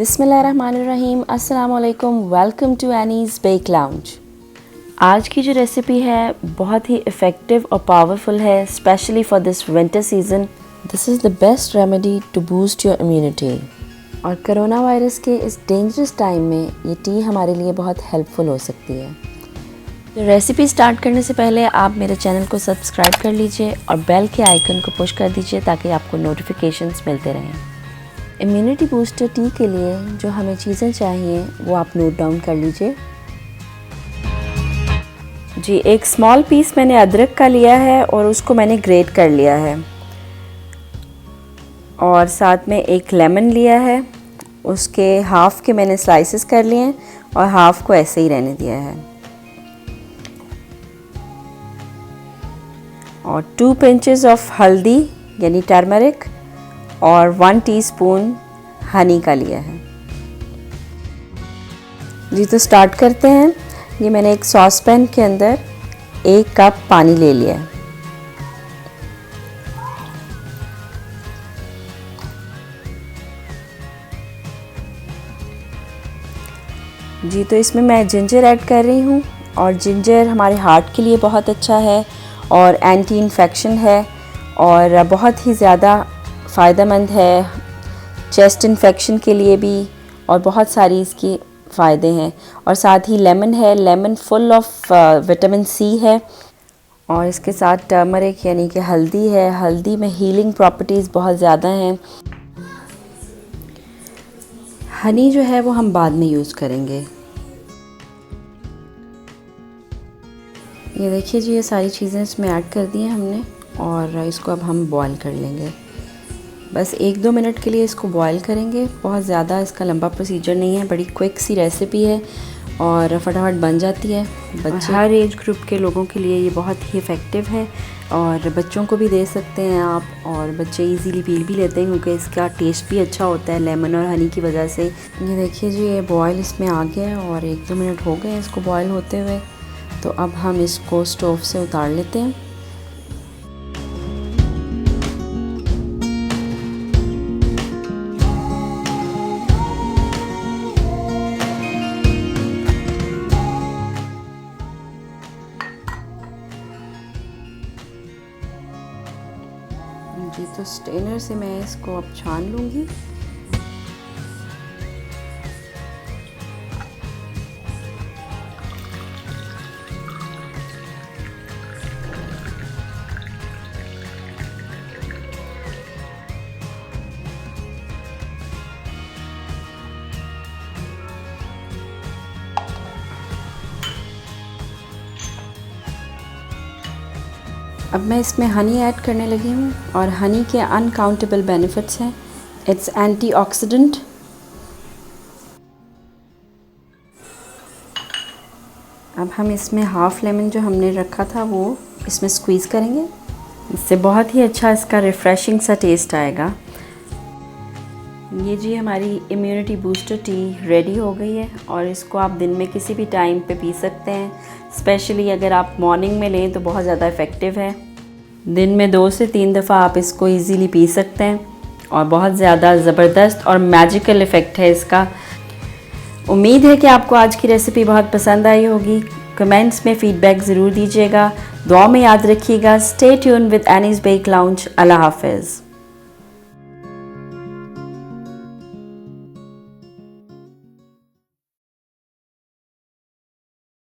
बिस्मिल्लाहिर्रहमानिर्रहीम, अस्सलाम वालेकुम। Welcome to Annie's bake lounge. आज की जो रेसिपी है बहुत ही इफ़ेक्टिव और पावरफुल है, specially for this winter season. This is the best remedy to boost your immunity. और कोरोना वायरस के इस डेंजरस टाइम में ये टी हमारे लिए बहुत हेल्पफुल हो सकती है। तो रेसिपी स्टार्ट करने से पहले आप मेरे चैनल को सब्सक्राइब कर लीजिए और बेल के आइकन को पुश कर दीजिए ताकि आपको नोटिफिकेशंस मिलते रहें। इम्यूनिटी बूस्टर टी के लिए जो हमें चीज़ें चाहिए वो आप नोट डाउन कर लीजिए। जी, एक स्मॉल पीस मैंने अदरक का लिया है और उसको मैंने ग्रेट कर लिया है। और साथ में एक लेमन लिया है, उसके हाफ़ के मैंने स्लाइसेस कर लिए हैं और हाफ़ को ऐसे ही रहने दिया है। और 2 पिंचेस ऑफ हल्दी यानी टर्मरिक और 1 टीस्पून हनी का लिया है। जी, तो स्टार्ट करते हैं। ये मैंने एक सॉस पैन के अंदर 1 कप पानी ले लिया है। जी, तो इसमें मैं जिंजर ऐड कर रही हूँ और जिंजर हमारे हार्ट के लिए बहुत अच्छा है और एंटी इन्फेक्शन है और बहुत ही ज़्यादा फ़ायदेमंद है, चेस्ट इन्फेक्शन के लिए भी, और बहुत सारी इसकी फ़ायदे हैं। और साथ ही लेमन है, lemon full of vitamin C है। और इसके साथ टर्मरिक यानी कि हल्दी है, हल्दी में हीलिंग प्रॉपर्टीज़ बहुत ज़्यादा हैं। हनी जो है वो हम बाद में यूज़ करेंगे। ये देखिए जी, ये सारी चीज़ें इसमें ऐड कर दी हैं हमने और इसको अब हम बॉईल कर लेंगे। बस 1-2 मिनट के लिए इसको बॉईल करेंगे। बहुत ज़्यादा इसका लंबा प्रोसीजर नहीं है, बड़ी क्विक सी रेसिपी है और फटाफट बन जाती है। बच्चे हर एज ग्रुप के लोगों के लिए ये बहुत ही इफ़ेक्टिव है और बच्चों को भी दे सकते हैं आप, और बच्चे इजीली पी भी लेते हैं क्योंकि इसका टेस्ट भी अच्छा होता है लेमन और हनी की वजह से। ये देखिए जी, ये बॉयल इसमें आ गया है और 1-2 मिनट हो गए इसको बॉयल होते हुए। तो अब हम इसको स्टोव से उतार लेते हैं। जी, तो स्ट्रेनर से मैं इसको अब छान लूँगी। अब मैं इसमें हनी ऐड करने लगी हूँ और हनी के अनकाउंटेबल बेनिफिट्स हैं। It's antioxidant. अब हम इसमें हाफ़ लेमन जो हमने रखा था वो इसमें स्क्वीज़ करेंगे। इससे बहुत ही अच्छा इसका रिफ़्रेशिंग सा टेस्ट आएगा। ये जी, हमारी इम्यूनिटी बूस्टर टी रेडी हो गई है और इसको आप दिन में किसी भी टाइम पे पी सकते हैं। स्पेशली अगर आप मॉर्निंग में लें तो बहुत ज़्यादा इफ़ेक्टिव है। दिन में 2 से 3 दफ़ा आप इसको इजीली पी सकते हैं और बहुत ज़्यादा ज़बरदस्त और मैजिकल इफ़ेक्ट है इसका। उम्मीद है कि आपको आज की रेसिपी बहुत पसंद आई होगी। कमेंट्स में फ़ीडबैक ज़रूर दीजिएगा। दुआ में याद रखिएगा। Stay tune with Annie's bake lounge. अल्लाह हाफ़िज़।